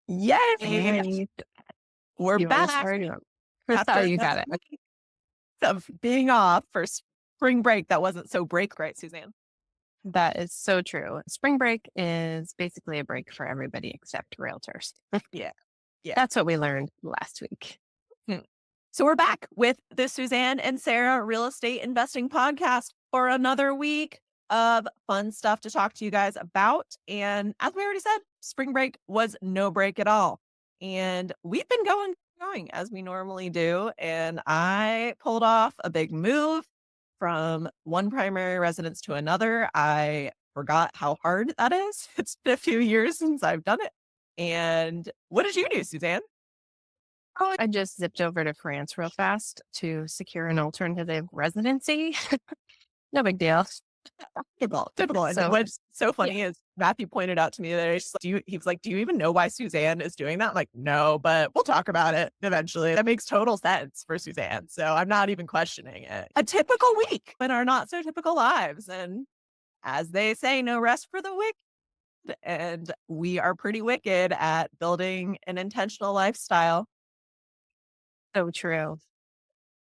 Yay! Hey, We're you want to back start? after You got it. another week of being off for spring break. That wasn't so break, right, Suzanne? That is so true. Spring break is basically a break for everybody except realtors. Yeah. Yeah. That's what we learned last week. So we're back with the Suzanne and Sarah Real Estate Investing Podcast for another week of fun stuff to talk to you guys about. And as we already said, spring break was no break at all. And we've been going as we normally do. And I pulled off a big move from one primary residence to another. I forgot how hard that is. It's been a few years since I've done it. And what did you do, Suzanne? Oh, I just zipped over to France real fast to secure an alternative residency. No big deal. Typical. And So- what's so funny is Matthew pointed out to me that he was like, do you even know why Suzanne is doing that? I'm like, no, but we'll talk about it eventually. That makes total sense for Suzanne. So I'm not even questioning it. A typical week in our not so typical lives. And as they say, no rest for the wicked. And we are pretty wicked at building an intentional lifestyle. So true.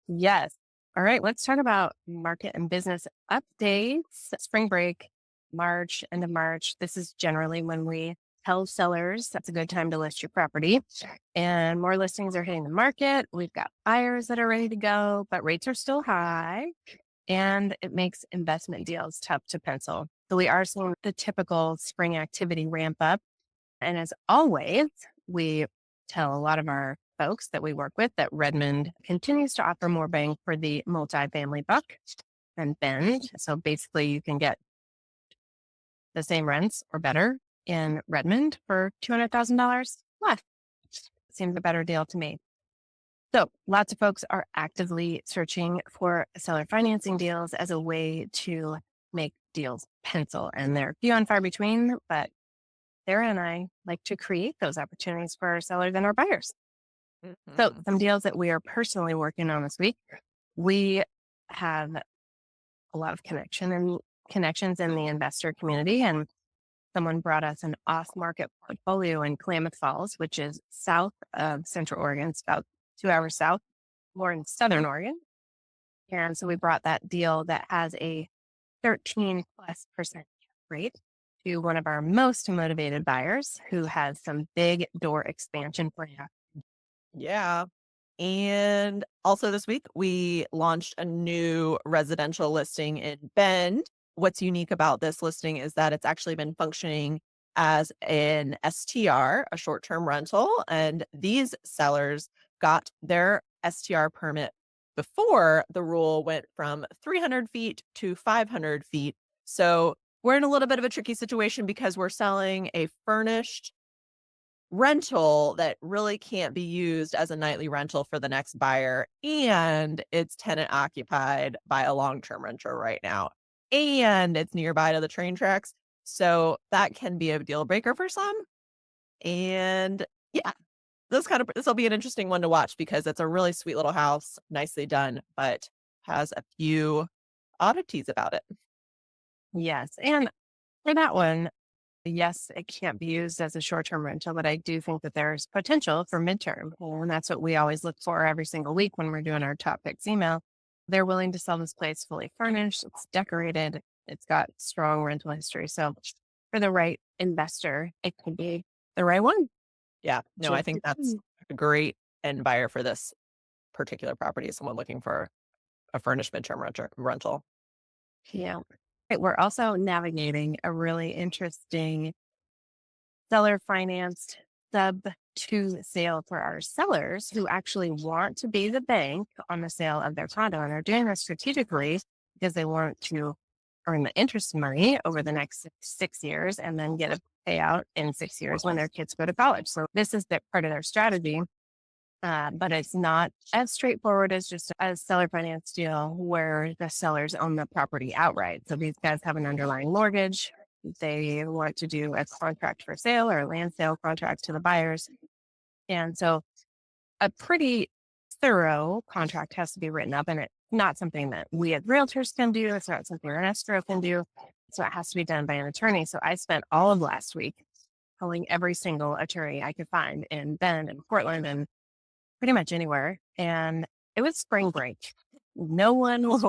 Yes. All right. Let's talk about market and business updates. Spring break, March, end of March. This is generally when we tell sellers that's a good time to list your property. And more listings are hitting the market. We've got buyers that are ready to go, but rates are still high. And it makes investment deals tough to pencil. So we are seeing the typical spring activity ramp up. And as always, we tell a lot of our folks that we work with that Redmond continues to offer more bang for the multifamily buck than Bend. So basically you can get the same rents or better in Redmond for $200,000 less. Seems a better deal to me. So lots of folks are actively searching for seller financing deals as a way to make deals pencil. And they're few and far between, but Sarah and I like to create those opportunities for our sellers and our buyers. So some deals that we are personally working on this week, we have a lot of connections in the investor community. And someone brought us an off-market portfolio in Klamath Falls, which is south of Central Oregon. It's about 2 hours south, more in Southern Oregon. And so we brought that deal that has a 13+% rate to one of our most motivated buyers who has some big door expansion plans. Yeah. And also this week, we launched a new residential listing in Bend. What's unique about this listing is that it's actually been functioning as an STR, a short-term rental. And these sellers got their STR permit before the rule went from 300 feet to 500 feet. So we're in a little bit of a tricky situation because we're selling a furnished rental that really can't be used as a nightly rental for the next buyer. And it's tenant occupied by a long-term renter right now. And it's nearby to the train tracks. So that can be a deal breaker for some. And yeah, this will be an interesting one to watch because it's a really sweet little house, nicely done, but has a few oddities about it. Yes. And for that one, yes, it can't be used as a short-term rental, but I do think that there's potential for midterm. And that's what we always look for every single week when we're doing our top picks email. They're willing to sell this place fully furnished. It's decorated. It's got strong rental history. So for the right investor, it could be the right one. Yeah, no, I think that's a great end buyer for this particular property. Someone looking for a furnished midterm rental. Yeah. Right. We're also navigating a really interesting seller financed sub 2 sale for our sellers who actually want to be the bank on the sale of their condo. And they're doing this strategically because they want to earn the interest money over the next 6 years and then get a payout in 6 years when their kids go to college. So this is part of their strategy. But it's not as straightforward as just a seller finance deal where the sellers own the property outright. So these guys have an underlying mortgage. They want to do a contract for sale or a land sale contract to the buyers. And so a pretty thorough contract has to be written up, and it's not something that we as realtors can do. It's not something an escrow can do. So it has to be done by an attorney. So I spent all of last week calling every single attorney I could find in Bend and Portland and pretty much anywhere. And it was spring break. No one was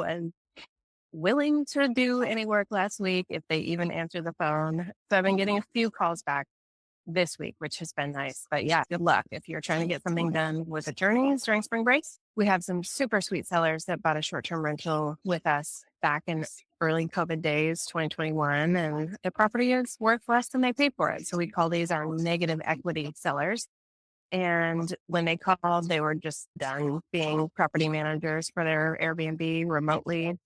willing to do any work last week if they even answered the phone. So I've been getting a few calls back this week, which has been nice. But yeah, good luck if you're trying to get something done with attorneys during spring breaks. We have some super sweet sellers that bought a short-term rental with us back in early COVID days, 2021, and the property is worth less than they paid for it. So we call these our negative equity sellers. And when they called, they were just done being property managers for their Airbnb remotely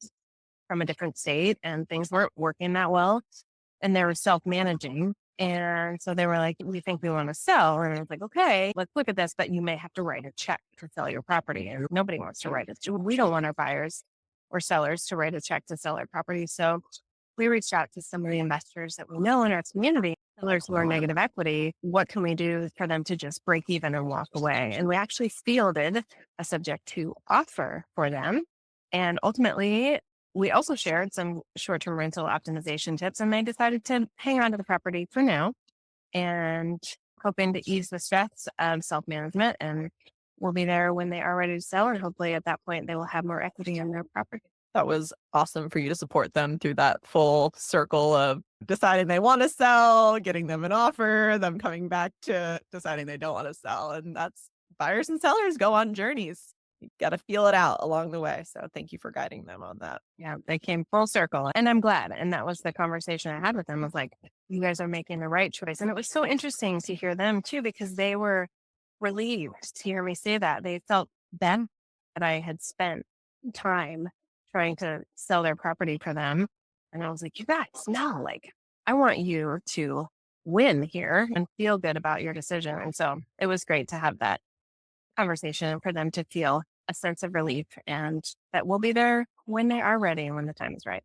from a different state, and things weren't working that well. And they were self-managing. And so they were like, we think we want to sell. And I was like, okay, let's look at this, but you may have to write a check to sell your property. And nobody wants to write it. We don't want our buyers or sellers to write a check to sell our property. So we reached out to some of the investors that we know in our community, sellers who are negative equity. What can we do for them to just break even and walk away? And we actually fielded a subject to offer for them. And ultimately, we also shared some short-term rental optimization tips, and they decided to hang on to the property for now and hoping to ease the stress of self-management. And we'll be there when they are ready to sell. And hopefully at that point, they will have more equity in their property. That was awesome for you to support them through that full circle of deciding they want to sell, getting them an offer, them coming back to deciding they don't want to sell. And that's buyers and sellers go on journeys. You got to feel it out along the way. So thank you for guiding them on that. Yeah, they came full circle, and I'm glad. And that was the conversation I had with them. I was like, you guys are making the right choice. And it was so interesting to hear them too, because they were relieved to hear me say that. They felt bad that I had spent time trying to sell their property for them. And I was like, you guys, no, like, I want you to win here and feel good about your decision. And so it was great to have that conversation and for them to feel a sense of relief and that we'll be there when they are ready and when the time is right.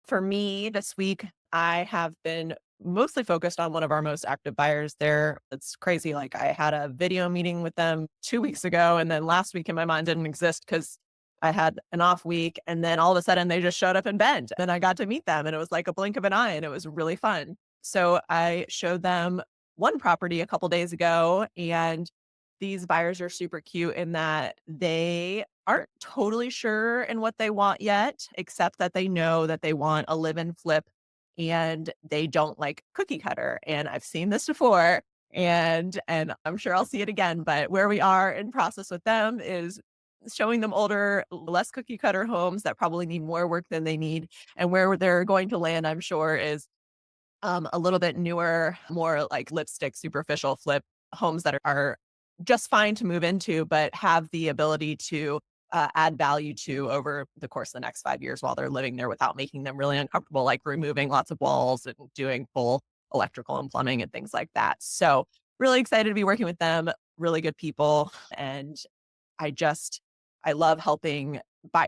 For me this week, I have been mostly focused on one of our most active buyers there. It's crazy. Like I had a video meeting with them 2 weeks ago, and then last week in my mind didn't exist because I had an off week. And then all of a sudden they just showed up in Bend. And I got to meet them, and it was like a blink of an eye, and it was really fun. So I showed them one property a couple days ago, and these buyers are super cute in that they aren't totally sure in what they want yet, except that they know that they want a live and flip, and they don't like cookie cutter. And I've seen this before, and I'm sure I'll see it again. But where we are in process with them is showing them older, less cookie cutter homes that probably need more work than they need. And where they're going to land, I'm sure, is a little bit newer, more like lipstick, superficial flip homes that are just fine to move into, but have the ability to add value to over the course of the next 5 years while they're living there without making them really uncomfortable, like removing lots of walls and doing full electrical and plumbing and things like that. So, really excited to be working with them. Really good people. And I just, I love helping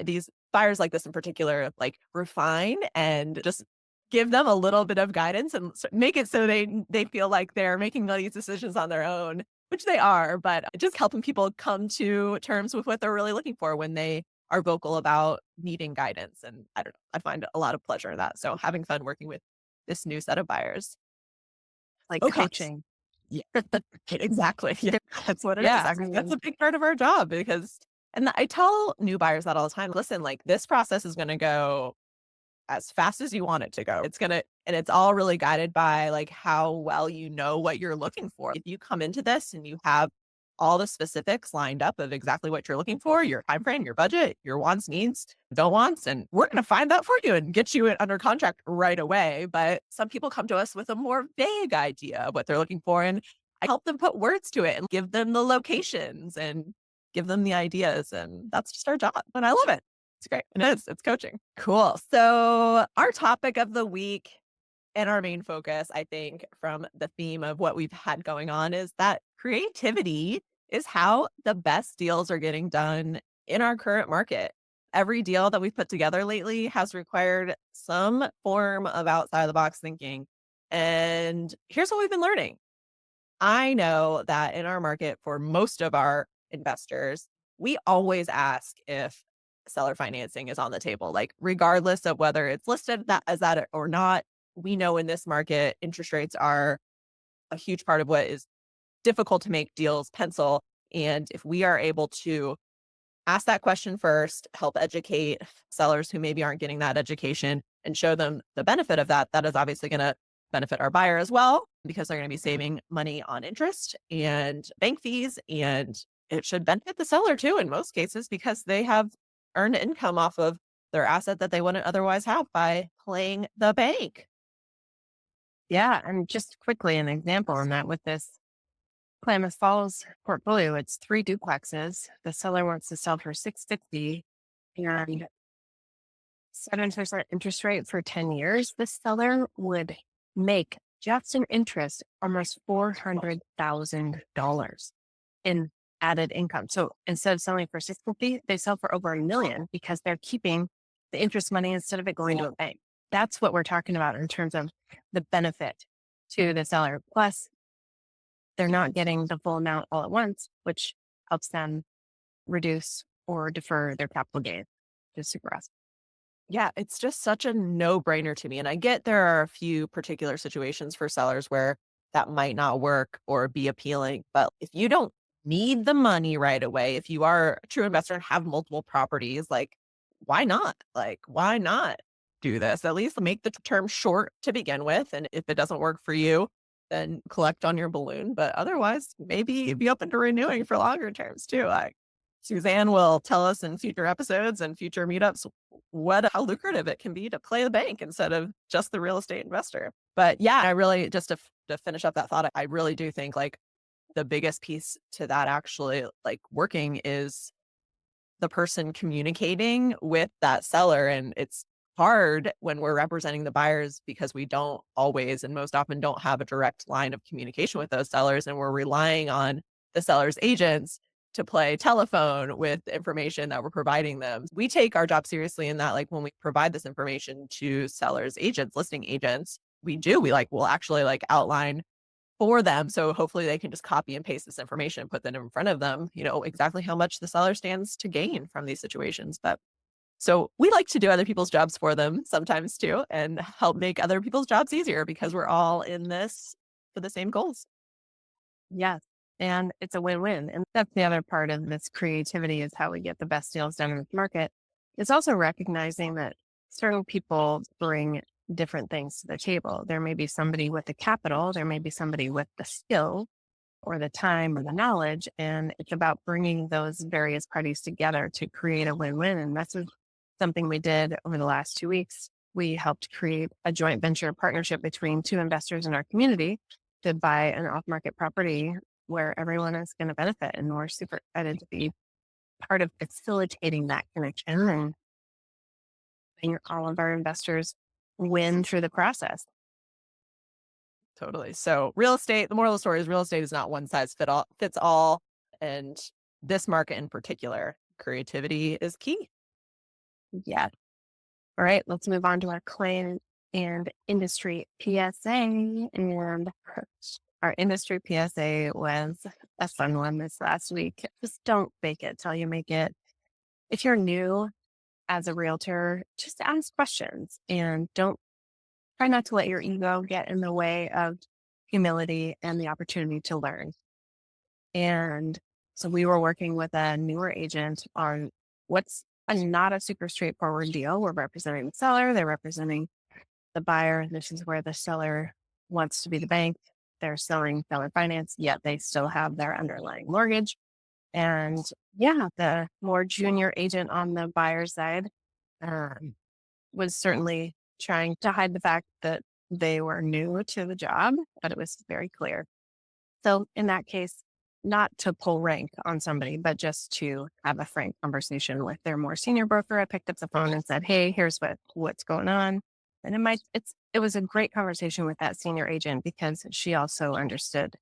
these buyers like this in particular, like refine and just give them a little bit of guidance and make it so they feel like they're making all these decisions on their own, which they are, but just helping people come to terms with what they're really looking for when they are vocal about needing guidance. And I don't know, I find a lot of pleasure in that. So having fun working with this new set of buyers. Like Okay. coaching. Yeah, exactly. Yeah, that's what it is. Yeah. Actually, that's a big part of our job because, and I tell new buyers that all the time. Listen, like this process is going to go as fast as you want it to go. And it's all really guided by like how well you know what you're looking for. If you come into this and you have all the specifics lined up of exactly what you're looking for, your time frame, your budget, your wants, needs, don't wants, and we're going to find that for you and get you under contract right away. But some people come to us with a more vague idea of what they're looking for, and I help them put words to it and give them the locations and give them the ideas, and that's just our job, and I love it. It's great. It is. It's coaching. Cool. So, our topic of the week and our main focus, I think, from the theme of what we've had going on is that creativity is how the best deals are getting done in our current market. Every deal that we've put together lately has required some form of outside the box thinking. And here's what we've been learning. I know that in our market for most of our investors, we always ask if seller financing is on the table, like regardless of whether it's listed that as that or not. We know in this market, interest rates are a huge part of what is difficult to make deals pencil. And if we are able to ask that question first, help educate sellers who maybe aren't getting that education and show them the benefit of that. That is obviously going to benefit our buyer as well because they're going to be saving money on interest and bank fees. And it should benefit the seller too in most cases because they have earned income off of their asset that they wouldn't otherwise have by playing the bank. Yeah. And just quickly, an example on that with this Klamath Falls portfolio, it's three duplexes. The seller wants to sell for 650 and 7% interest rate for 10 years. The seller would make just in interest almost $400,000 in added income. So instead of selling for 650, they sell for over a million because they're keeping the interest money instead of it going to a bank. That's what we're talking about in terms of the benefit to the seller. Plus, they're not getting the full amount all at once, which helps them reduce or defer their capital gain. Just super awesome. Yeah, it's just such a no-brainer to me, and I get there are a few particular situations for sellers where that might not work or be appealing, but if you don't need the money right away, if you are a true investor and have multiple properties, like, why not? Like, why not do this? At least make the term short to begin with, and if it doesn't work for you, then collect on your balloon, but otherwise, maybe be open to renewing for longer terms too. Like, Suzanne will tell us in future episodes and future meetups how lucrative it can be to play the bank instead of just the real estate investor. But yeah, I really just to finish up that thought, I really do think like the biggest piece to that actually like working is the person communicating with that seller. And it's hard when we're representing the buyers because we don't always and most often don't have a direct line of communication with those sellers. And we're relying on the seller's agents to play telephone with the information that we're providing them. We take our job seriously in that, like when we provide this information to sellers, agents, listing agents, we like, we'll actually like outline for them. So hopefully they can just copy and paste this information and put that in front of them, exactly how much the seller stands to gain from these situations. But so we like to do other people's jobs for them sometimes too and help make other people's jobs easier because we're all in this for the same goals. Yes. And it's a win-win. And that's the other part of this creativity is how we get the best deals done in the market. It's also recognizing that certain people bring different things to the table. There may be somebody with the capital, there may be somebody with the skill or the time or the knowledge. And it's about bringing those various parties together to create a win-win. And that's something we did over the last 2 weeks. We helped create a joint venture partnership between two investors in our community to buy an off-market property where everyone is going to benefit. And we're super excited to be part of facilitating that connection and seeing all of our investors win through the process. Totally. So real estate, the moral of the story is real estate is not one size fits all. And this market in particular, creativity is key. Yeah. All right, let's move on to our client and industry PSA. And our industry PSA was a fun one this last week. Just don't fake it till you make it. If you're new as a realtor, just ask questions and don't try not to let your ego get in the way of humility and the opportunity to learn. And so we were working with a newer agent on what's not a super straightforward deal. We're representing the seller, they're representing the buyer. This is where the seller wants to be the bank. They're selling seller finance, yet they still have their underlying mortgage. And yeah, the more junior agent on the buyer side um, was certainly trying to hide the fact that they were new to the job, but it was very clear. So in that case, not to pull rank on somebody, but just to have a frank conversation with their more senior broker. I picked up the phone and said, "Hey, here's what's going on." And it was a great conversation with that senior agent because she also understood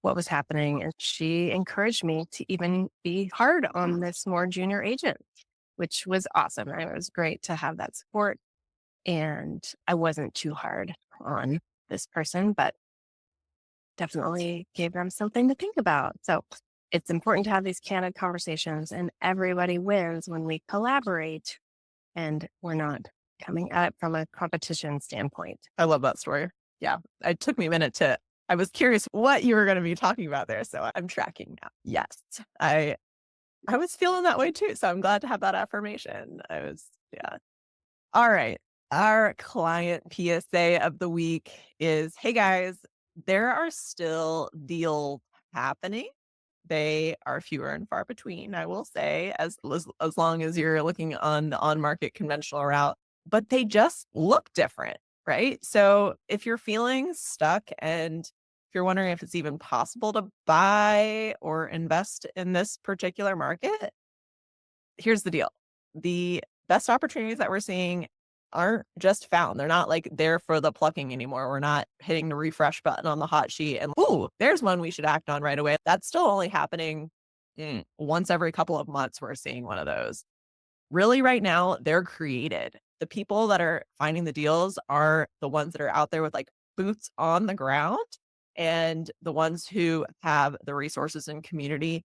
what was happening and she encouraged me to even be hard on this more junior agent, which was awesome. And it was great to have that support. And I wasn't too hard on this person, but definitely gave them something to think about. So it's important to have these candid conversations, and everybody wins when we collaborate and we're not coming at it from a competition standpoint. I love that story. Yeah. It took me a minute to I was curious what you were gonna be talking about there, so I'm tracking now. Yes. I was feeling that way too, so I'm glad to have that affirmation. Yeah. All right. Our client PSA of the week is, "Hey guys, there are still deals happening. They are fewer and far between, I will say, as long as you're looking on the on-market conventional route, but they just look different, right? So if you're feeling stuck and if you're wondering if it's even possible to buy or invest in this particular market, here's the deal. The best opportunities that we're seeing aren't just found. They're not like there for the plucking anymore. We're not hitting the refresh button on the hot sheet and, ooh, there's one we should act on right away. That's still only happening once every couple of months. We're seeing one of those. Really, right now, they're created. The people that are finding the deals are the ones that are out there with like boots on the ground and the ones who have the resources and community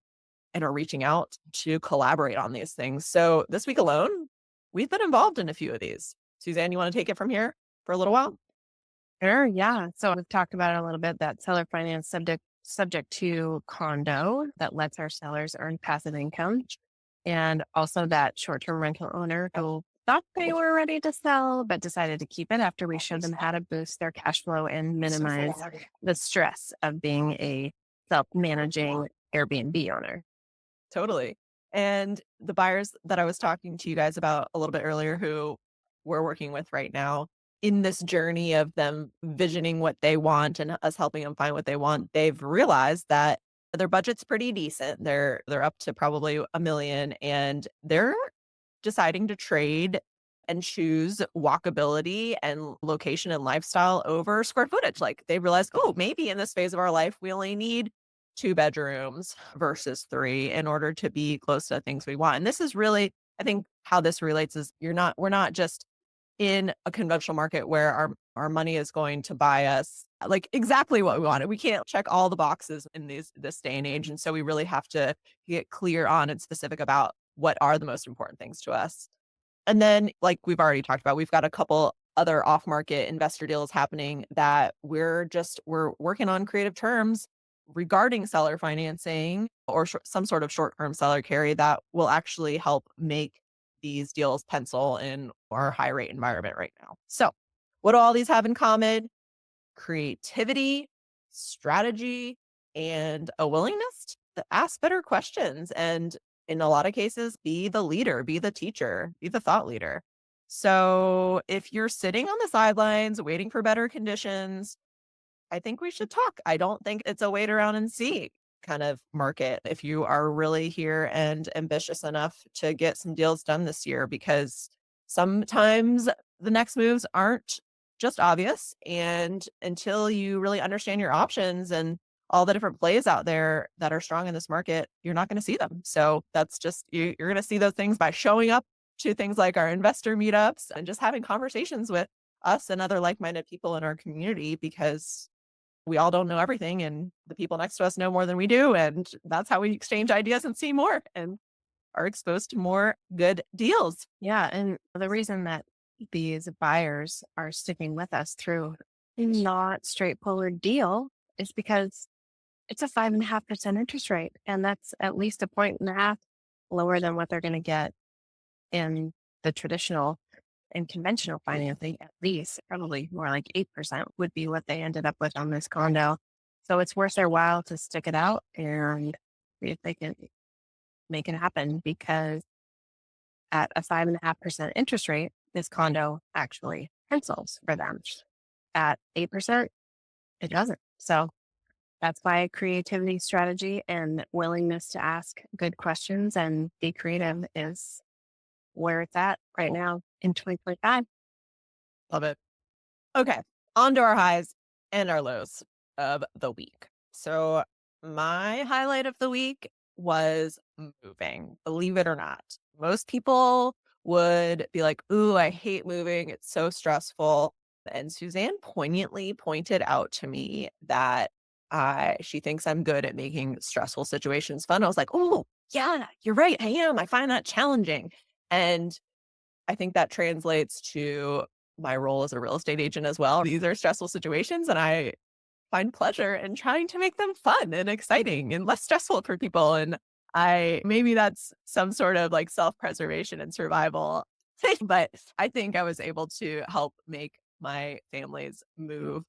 and are reaching out to collaborate on these things. So this week alone, we've been involved in a few of these. Suzanne, you want to take it from here for a little while? Sure, yeah. So we've talked about it a little bit, that seller finance subject to condo that lets our sellers earn passive income. And also that short-term rental owner who thought they were ready to sell, but decided to keep it after we showed them how to boost their cash flow and minimize the stress of being a self-managing Airbnb owner. Totally. And the buyers that I was talking to you guys about a little bit earlier who we're working with right now in this journey of them visioning what they want and us helping them find what they want, they've realized that their budget's pretty decent. They're up to probably 1 million and they're deciding to trade and choose walkability and location and lifestyle over square footage. Like they realize, oh, maybe in this phase of our life, we only need 2 bedrooms versus three in order to be close to the things we want. And this is really, I think, how this relates is we're not just in a conventional market where our money is going to buy us like exactly what we wanted. We can't check all the boxes in this day and age. And so we really have to get clear on and specific about what are the most important things to us. And then, like we've already talked about, we've got a couple other off-market investor deals happening that we're working on creative terms regarding seller financing or some sort of short-term seller carry that will actually help make these deals pencil in our high rate environment right now. So, what do all these have in common? Creativity, strategy, and a willingness to ask better questions. And in a lot of cases, be the leader, be the teacher, be the thought leader. So if you're sitting on the sidelines waiting for better conditions, I think we should talk. I don't think it's a wait around and see kind of market if you are really here and ambitious enough to get some deals done this year, because sometimes the next moves aren't just obvious. And until you really understand your options and all the different plays out there that are strong in this market, you're not going to see them. So that's just, you're going to see those things by showing up to things like our investor meetups and just having conversations with us and other like minded people in our community, because we all don't know everything and the people next to us know more than we do. And that's how we exchange ideas and see more and are exposed to more good deals. Yeah. And the reason that these buyers are sticking with us through a not straightforward deal is because it's a 5.5% interest rate. And that's at least a point and a half lower than what they're going to get in the traditional and conventional financing. At least probably more like 8% would be what they ended up with on this condo. So it's worth their while to stick it out and see if they can make it happen, because at a 5.5% interest rate, this condo actually pencils for them. At 8%, it doesn't. So That's why creativity strategy and willingness to ask good questions and be creative is where it's at right now in 2025. Love it. Okay, on to our highs and our lows of the week. So, my highlight of the week was moving, believe it or not. Most people would be like, "Ooh, I hate moving. It's so stressful." And Suzanne poignantly pointed out to me that she thinks I'm good at making stressful situations fun. I was like, "Oh, yeah, you're right. I am. I find that challenging." And I think that translates to my role as a real estate agent as well. These are stressful situations, and I find pleasure in trying to make them fun and exciting and less stressful for people. And I maybe that's some sort of like self-preservation and survival thing, but I think I was able to help make my family's move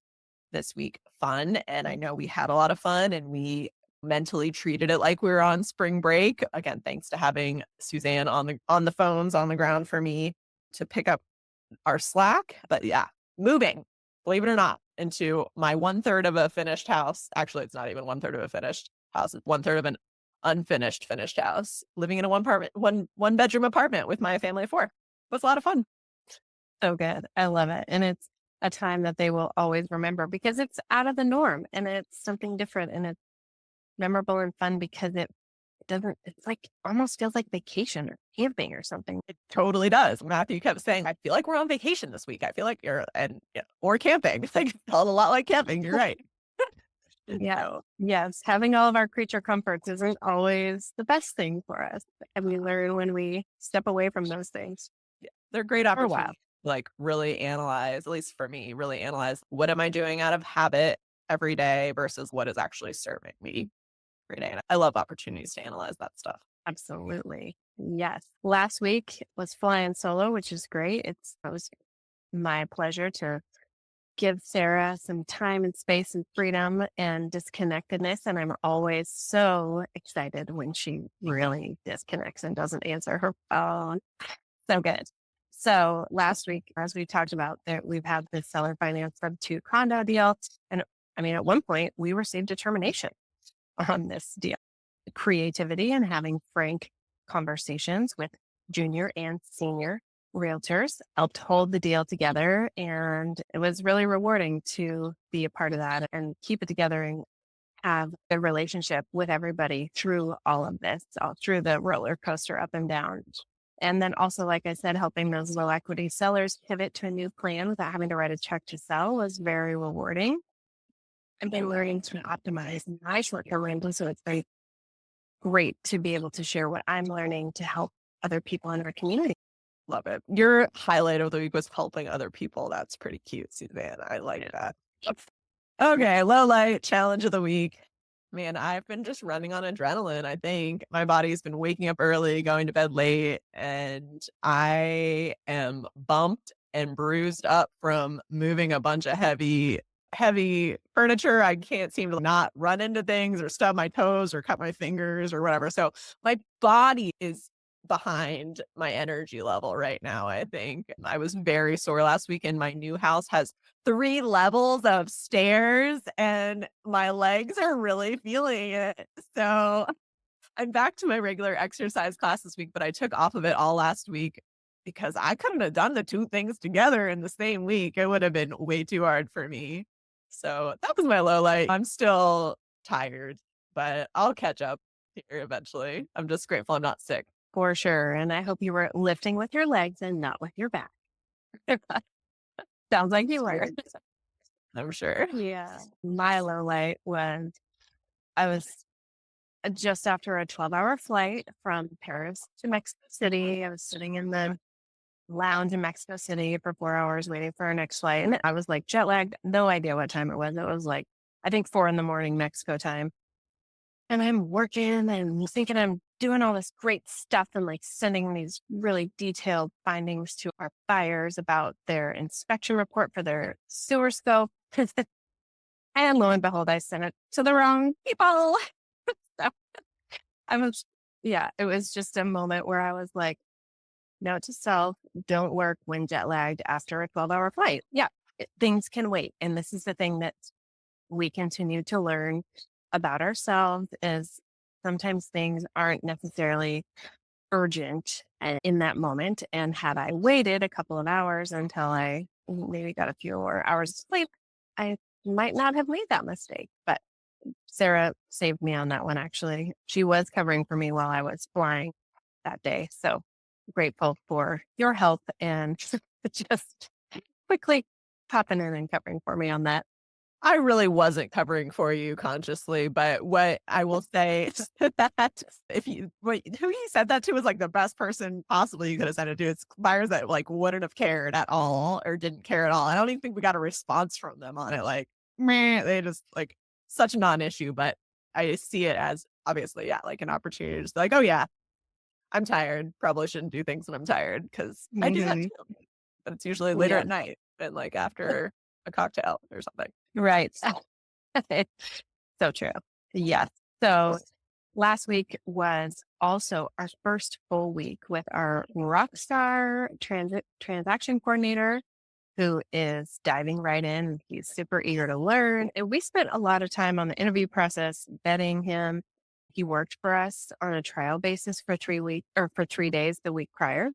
this week fun. And I know we had a lot of fun and we mentally treated it like we were on spring break. Again, thanks to having Suzanne on the phones on the ground for me to pick up our slack. But yeah, moving, believe it or not, into my one third of a finished house. Actually, it's not even one third of a finished house. It's one third of an unfinished finished house. Living in a one bedroom apartment with my family of four. It was a lot of fun. So good. I love it. And it's a time that they will always remember because it's out of the norm and it's something different and it's memorable and fun because it doesn't, it's like almost feels like vacation or camping or something. It totally does. Matthew kept saying, "I feel like we're on vacation this week. I feel like you're," and yeah, or camping. It's like felt a lot like camping. You're right. Yeah. So Yes. Having all of our creature comforts isn't always the best thing for us. And we learn when we step away from those things yeah, they're great for a while. opportunities to like really analyze, at least for me, really analyze what am I doing out of habit every day versus what is actually serving me every day. And I love opportunities to analyze that stuff. Absolutely. Yes. Last week was flying solo, which is great. It was my pleasure to give Sarah some time and space and freedom and disconnectedness. And I'm always so excited when she really disconnects and doesn't answer her phone. So good. So last week, as we talked about, that we've had this seller finance sub-2 condo deal. And I mean, at one point, we received a termination on this deal. Creativity and having frank conversations with junior and senior realtors helped hold the deal together. And it was really rewarding to be a part of that and keep it together and have a relationship with everybody through all of this, all through the roller coaster up and down. And then also, like I said, helping those low equity sellers pivot to a new plan without having to write a check to sell was very rewarding. I've been learning to optimize my short-term rental, so it's very great to be able to share what I'm learning to help other people in our community. Love it. Your highlight of the week was helping other people. That's pretty cute, Suzanne. I like that. Okay, low light challenge of the week. Man, I've been just running on adrenaline. I think my body's been waking up early, going to bed late, and I am bumped and bruised up from moving a bunch of heavy furniture. I can't seem to not run into things or stub my toes or cut my fingers or whatever. So my body is behind my energy level right now, I think. I was very sore last week, and my new house has 3 levels of stairs, and my legs are really feeling it. So, I'm back to my regular exercise class this week, but I took off of it all last week because I couldn't have done the 2 things together in the same week. It would have been way too hard for me. So, that was my low light. I'm still tired, but I'll catch up here eventually. I'm just grateful I'm not sick. For sure. And I hope you were lifting with your legs and not with your back. Sounds like you were. I'm sure. Yeah. My low light was I was just after a 12-hour flight from Paris to Mexico City. I was sitting in the lounge in Mexico City for 4 hours waiting for our next flight. And I was like jet lagged, no idea what time it was. It was like, I think 4 in the morning Mexico time. And I'm working and thinking I'm doing all this great stuff and like sending these really detailed findings to our buyers about their inspection report for their sewer scope. And lo and behold, I sent it to the wrong people. So I was, yeah, it was just a moment where I was like, note to self, don't work when jet lagged after a 12-hour flight. Yeah, things can wait. And this is the thing that we continue to learn about ourselves is sometimes things aren't necessarily urgent in that moment. And had I waited a couple of hours until I maybe got a few more hours of sleep, I might not have made that mistake. But Sarah saved me on that one, actually. She was covering for me while I was flying that day. So grateful for your help and just quickly popping in and covering for me on that. I really wasn't covering for you consciously, but what I will say is that if you who you said that to was, like, the best person possibly you could have said it to. It's buyers that, like, wouldn't have cared at all or didn't care at all. I don't even think we got a response from them on it, like, "Meh," they just, like, such a non-issue, but I see it as obviously, yeah, like, an opportunity to just be like, "Oh, yeah, I'm tired. Probably shouldn't do things when I'm tired because I do that Hmm. too, but it's usually later at Yes. night and, like, after a cocktail or something." Right. So true. Yes. So last week was also our first full week with our rock star transaction coordinator who is diving right in. He's super eager to learn. And we spent a lot of time on the interview process vetting him. He worked for us on a trial basis for 3 weeks or for 3 days the week prior.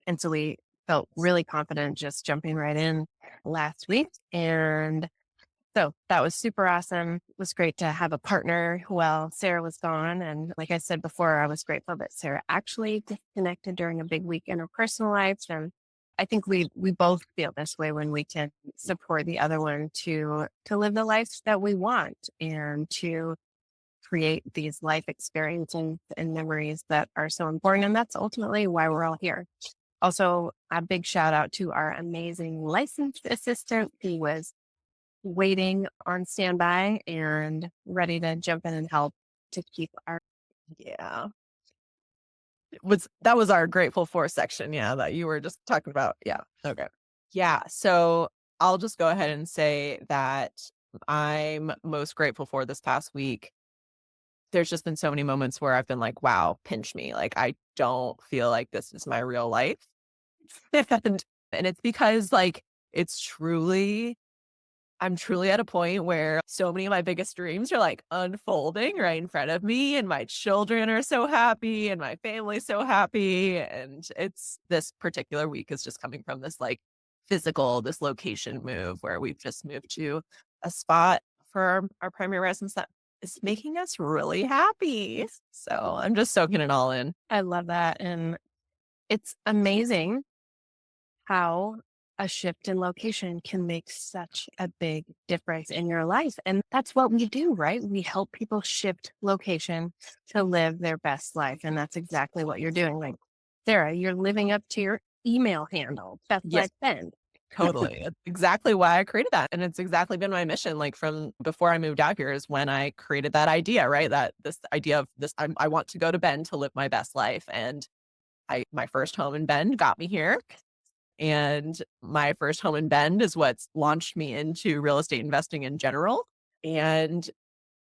And so we felt really confident just jumping right in last week. And so that was super awesome. It was great to have a partner while Sarah was gone. And like I said before, I was grateful that Sarah actually disconnected during a big week in her personal life. And I think we both feel this way when we can support the other one to live the life that we want and to create these life experiences and memories that are so important. And that's ultimately why we're all here. Also, a big shout out to our amazing licensed assistant who was waiting on standby and ready to jump in and help to keep our Yeah. That was our grateful for section, yeah, that you were just talking about. Yeah. Okay. Yeah, so I'll just go ahead and say that I'm most grateful for this past week. There's just been so many moments where I've been like, "Wow, pinch me." Like, I don't feel like this is my real life. And and it's because, like, it's truly I'm truly at a point where so many of my biggest dreams are, like, unfolding right in front of me, and my children are so happy, and my family's so happy, and it's this particular week is just coming from this, like, this location move where we've just moved to a spot for our primary residence that is making us really happy. So, I'm just soaking it all in. I love that. And it's amazing how a shift in location can make such a big difference in your life. And that's what we do, right? We help people shift location to live their best life. And that's exactly what you're doing. Like, Sarah, you're living up to your email handle, Best Yeah. Life Bend. Totally. It's exactly why I created that, and it's exactly been my mission, like, from before I moved out here is when I created that idea, right? That this idea of this I want to go to Bend to live my best life, and I my first home in Bend got me here, and my first home in Bend is what's launched me into real estate investing in general, and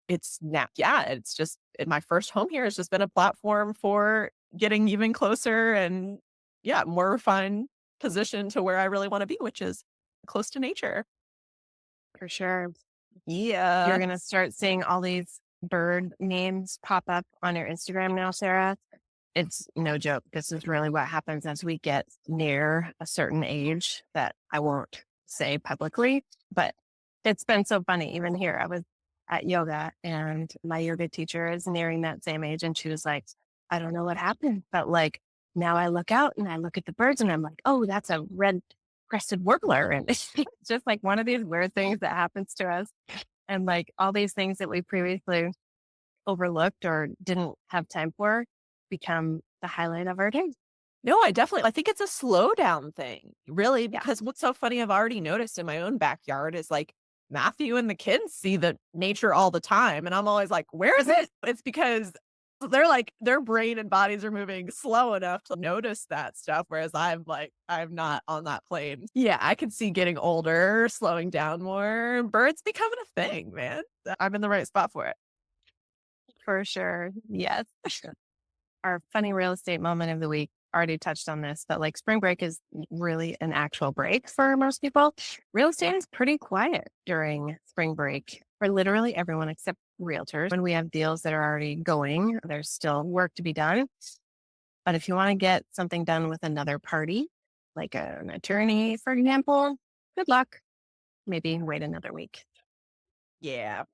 it's now yeah, it's just my first home here has just been a platform for getting even closer and, yeah, more refined position to where I really wanna be, which is close to nature. For sure. You're Yeah. going to start seeing all these bird names pop up on your Instagram now, Sarah. It's no joke. This is really what happens as we get near a certain age that I won't say publicly, but it's been so funny. Even here, I was at yoga and my yoga teacher is nearing that same age. And she was like, I don't know what happened, but like now I look out and I look at the birds and I'm like, oh, that's a red crested warbler. And it's just like one of these weird things that happens to us. And like all these things that we previously overlooked or didn't have time for become the highlight of our day. No, I think it's a slowdown thing, really, Yeah. because what's so funny I've already noticed in my own backyard is, like, Matthew and the kids see the nature all the time, and I'm always like, "Where is it?" It's because they're like their brain and bodies are moving slow enough to notice that stuff, whereas I'm not on that plane. Yeah, I can see getting older, slowing down more, birds becoming a thing, man. I'm in the right spot for it. For sure. Yes. Our funny real estate moment of the week already touched on this, but like spring break is really an actual break for most people. Real estate is pretty quiet during spring break for literally everyone except realtors. When we have deals that are already going, there's still work to be done. But if you want to get something done with another party, like an attorney, for example, good luck. Maybe wait another week. Yeah.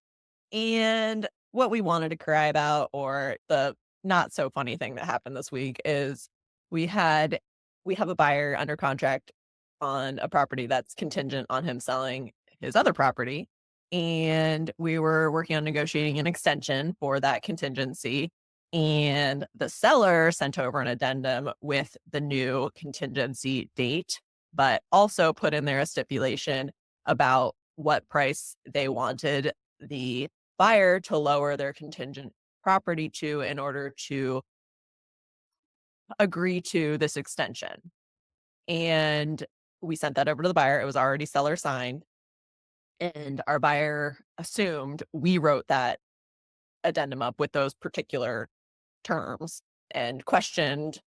And what we wanted to cry about, or the not so funny thing that happened this week, is we had we have a buyer under contract on a property that's contingent on him selling his other property. And we were working on negotiating an extension for that contingency. And the seller sent over an addendum with the new contingency date, but also put in there a stipulation about what price they wanted the buyer to lower their contingent property to in order to agree to this extension. And we sent that over to the buyer. It was already seller signed. And our buyer assumed we wrote that addendum up with those particular terms and questioned,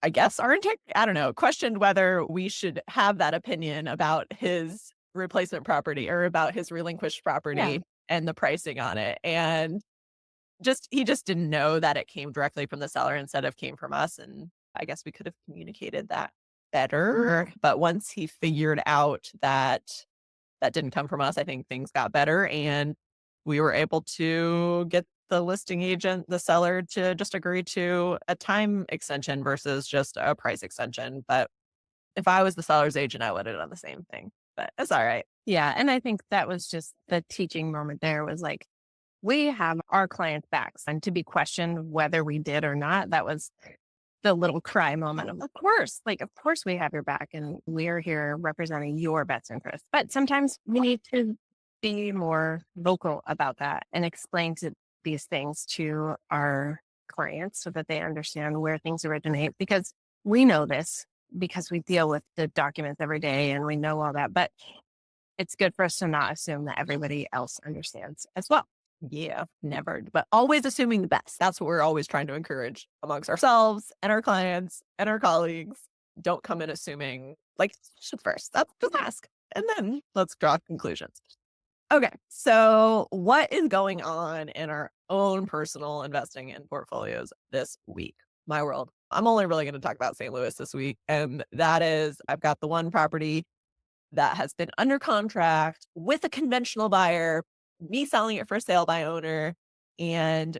I guess, our integrity. I don't know, questioned whether we should have that opinion about his replacement property or about his relinquished Yeah. property and the pricing on it. And he just didn't know that it came directly from the seller instead of came from us, and I guess we could have communicated that better, but once he figured out that that didn't come from us, I think things got better, and we were able to get the listing agent, the seller, to just agree to a time extension versus just a price extension. But if I was the seller's agent, I would have done the same thing, but it's alright. Yeah. And I think that was just the teaching moment there was like, we have our clients' backs and to be questioned whether we did or not. That was the little cry moment of course, like, of course we have your back and we're here representing your best interest. But sometimes we need to be more vocal about that and explain to these things to our clients so that they understand where things originate because we know this because we deal with the documents every day and we know all that. But it's good for us to not assume that everybody else understands as well. Yeah, never, but always assuming the best. That's what we're always trying to encourage amongst ourselves and our clients and our colleagues. Don't come in assuming, like, should first. That's just ask, and then let's draw conclusions. Okay, so what is going on in our own personal investing and portfolios this week? My world. I'm only really going to talk about St. Louis this week, and that is I've got the one property that has been under contract with a conventional buyer, me selling it for sale by owner. And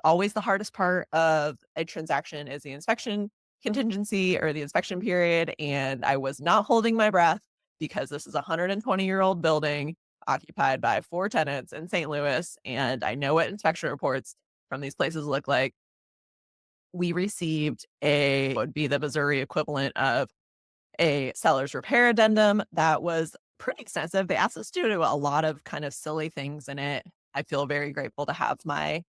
always the hardest part of a transaction is the inspection contingency or the inspection period. And I was not holding my breath because this is a 120-year-old building occupied by 4 tenants in St. Louis. And I know what inspection reports from these places look like. We received would be the Missouri equivalent of a seller's repair addendum that was pretty extensive. They asked us to do a lot of kind of silly things in it. I feel very grateful to have my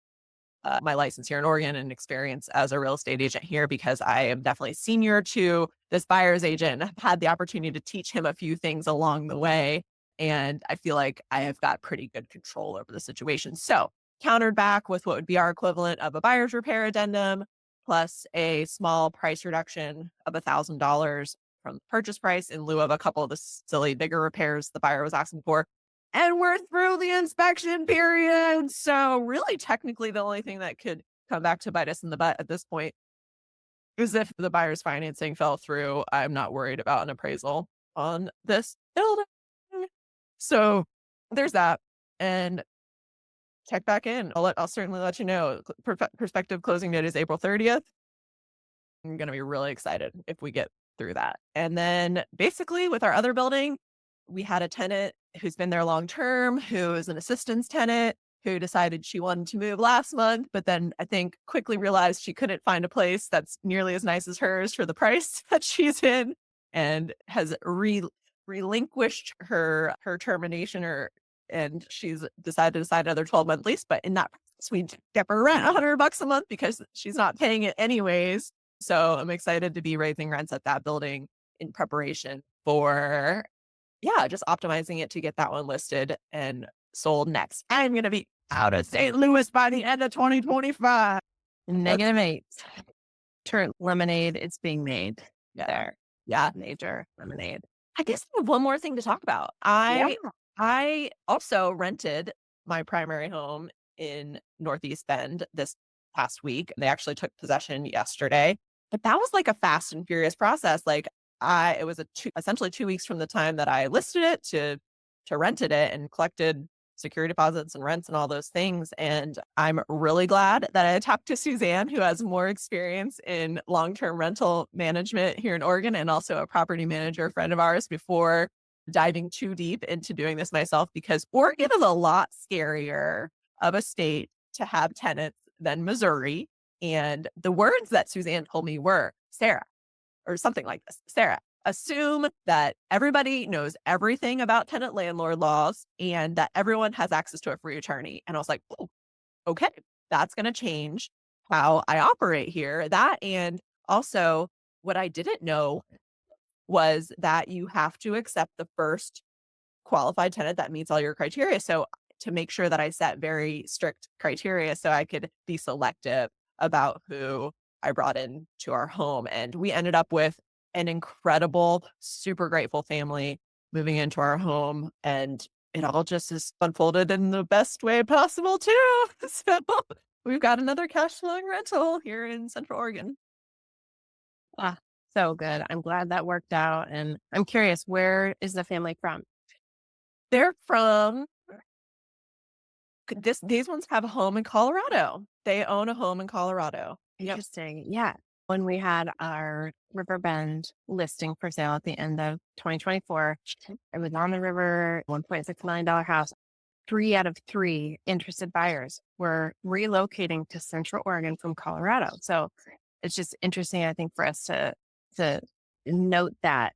license here in Oregon and experience as a real estate agent here because I am definitely senior to this buyer's agent. I've had the opportunity to teach him a few things along the way, and I feel like I have got pretty good control over the situation. So, countered back with what would be our equivalent of a buyer's repair addendum plus a small price reduction of $1,000 from the purchase price in lieu of a couple of the silly bigger repairs the buyer was asking for. And we're through the inspection period. So, really, technically, the only thing that could come back to bite us in the butt at this point is if the buyer's financing fell through. I'm not worried about an appraisal on this building. So, there's that. And check back in. I'll certainly let you know. Prospective closing date is April 30th. I'm gonna be really excited if we get through that. And then basically with our other building, we had a tenant who's been there long term, who is an assistance tenant, who decided she wanted to move last month, but then I think quickly realized she couldn't find a place that's nearly as nice as hers for the price that she's in, and has relinquished her termination or and she's decided to sign another 12-month lease. But in that process, we give her rent $100 a month because she's not paying it anyways. So I'm excited to be raising rents at that building in preparation for, yeah, just optimizing it to get that one listed and sold next. I'm going to be out of St. Louis by the end of 2025. That's -8. Turn lemonade is being made Yeah. there. Yeah. Major lemonade. I guess I have one more thing to talk about. Yeah. I also rented my primary home in Northeast Bend this past week. They actually took possession yesterday, but that was like a fast and furious process. Like it was essentially 2 weeks from the time that I listed it to rented it and collected security deposits and rents and all those things. And I'm really glad that I talked to Suzanne, who has more experience in long-term rental management here in Oregon and also a property manager friend of ours before diving too deep into doing this myself because Oregon is a lot scarier of a state to have tenants than Missouri. And the words that Suzanne told me were, Sarah, or something like this. Sarah, assume that everybody knows everything about tenant landlord laws and that everyone has access to a free attorney. And I was like, oh, okay, that's going to change how I operate here. That and also what I didn't know was that you have to accept the first qualified tenant that meets all your criteria. So to make sure that I set very strict criteria so I could be selective about who I brought in to our home. And we ended up with an incredible, super grateful family moving into our home. And it all just is unfolded in the best way possible too. So we've got another cash flowing rental here in Central Oregon. Ah, so good. I'm glad that worked out. And I'm curious, where is the family from? They're from these ones have a home in Colorado. They own a home in Colorado. Yep. Interesting. Yeah. When we had our River Bend listing for sale at the end of 2024, it was on the river, $1.6 million house. 3 out of 3 interested buyers were relocating to Central Oregon from Colorado. So it's just interesting, I think, for us to note that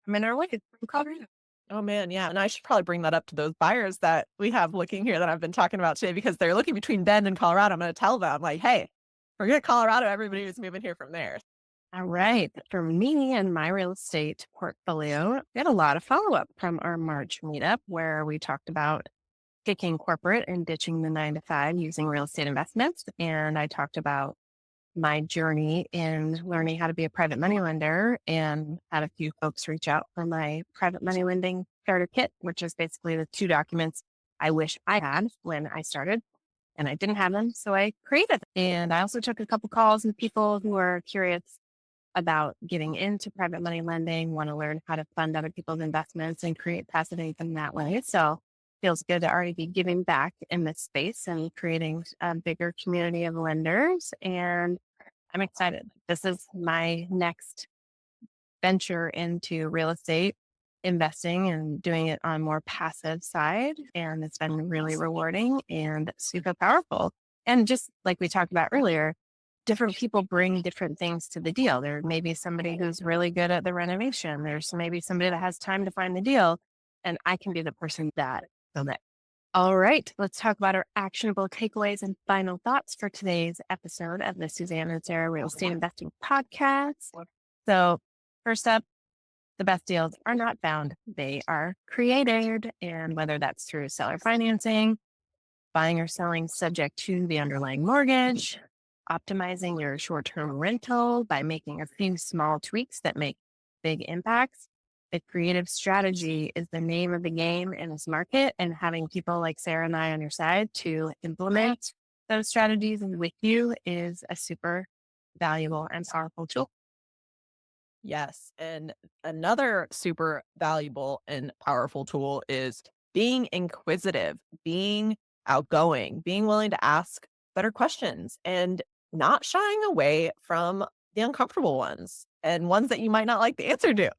I'm in our way from Colorado. Oh, man, yeah, and I should probably bring that up to those buyers that we have looking here that I've been talking about today because they're looking between Bend and Colorado. I'm gonna tell them, like, "Hey, forget Colorado, everybody who's moving here from there." All right. For me and my real estate portfolio, we had a lot of follow up from our March meetup where we talked about kicking corporate and ditching the 9 to 5 using real estate investments. And I talked about my journey in learning how to be a private money lender and had a few folks reach out for my private money lending starter kit, which is basically the 2 documents I wish I had when I started and I didn't have them. So I created them. And I also took a couple calls with people who are curious about getting into private money lending, want to learn how to fund other people's investments and create passive income that way. So feels good to already be giving back in this space and creating a bigger community of lenders. And I'm excited. This is my next venture into real estate investing and doing it on a more passive side. And it's been really rewarding and super powerful. And just like we talked about earlier, different people bring different things to the deal. There may be somebody who's really good at the renovation. There's maybe somebody that has time to find the deal. And I can be the person that will that. All right, let's talk about our actionable takeaways and final thoughts for today's episode of the Suzanne and Sarah Real Estate Investing Podcast. So, first up, the best deals are not found, they are created. And whether that's through seller financing, buying or selling subject to the underlying mortgage, optimizing your short term rental by making a few small tweaks that make big impacts. The creative strategy is the name of the game in this market, and having people like Sarah and I on your side to implement those strategies with you is a super valuable and powerful tool. Yes, and another super valuable and powerful tool is being inquisitive, being outgoing, being willing to ask better questions, and not shying away from the uncomfortable ones and ones that you might not like the answer to.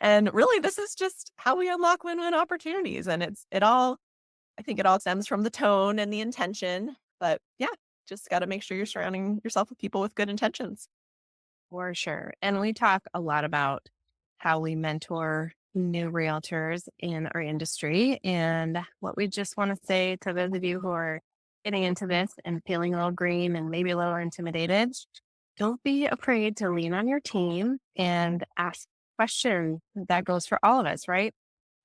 And really, this is just how we unlock win-win opportunities. And I think it all stems from the tone and the intention. But yeah, just got to make sure you're surrounding yourself with people with good intentions. For sure. And we talk a lot about how we mentor new realtors in our industry. And what we just want to say to those of you who are getting into this and feeling a little green and maybe a little intimidated, don't be afraid to lean on your team and ask questions. That goes for all of us, right?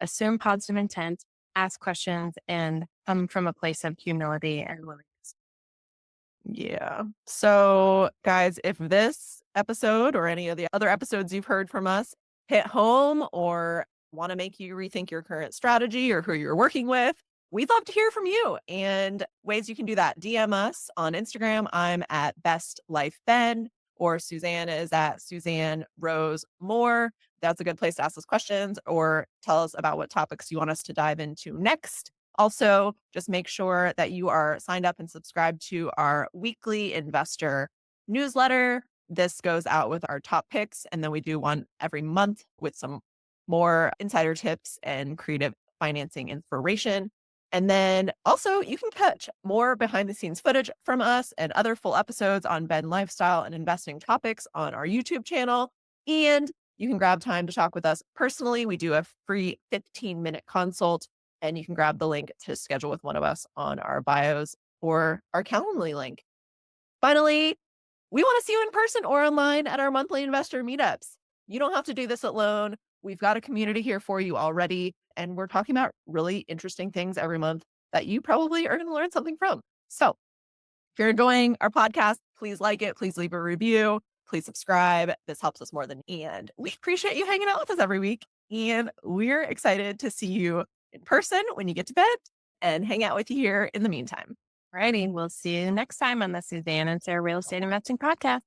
Assume positive intent, ask questions, and come from a place of humility and willingness. Yeah. So, guys, if this episode or any of the other episodes you've heard from us hit home or want to make you rethink your current strategy or who you're working with, we'd love to hear from you. And ways you can do that: DM us on Instagram. I'm at Best Life Ben, or Suzanne is at Suzanne Rose Moore. That's a good place to ask us questions or tell us about what topics you want us to dive into next. Also, just make sure that you are signed up and subscribed to our weekly investor newsletter. This goes out with our top picks, and then we do one every month with some more insider tips and creative financing inspiration. And then also, you can catch more behind the scenes footage from us and other full episodes on Bend lifestyle and investing topics on our YouTube channel. And you can grab time to talk with us personally. We do a free 15-minute consult, and you can grab the link to schedule with one of us on our bios or our Calendly link. Finally, we want to see you in person or online at our monthly investor meetups. You don't have to do this alone. We've got a community here for you already, and we're talking about really interesting things every month that you probably are going to learn something from. So, if you're enjoying our podcast, please like it, please leave a review, please subscribe. This helps us more than and we appreciate you hanging out with us every week. And we're excited to see you in person when you get to bed and hang out with you here in the meantime. Alrighty, we'll see you next time on the Suzanne and Sarah Real Estate Investing Podcast.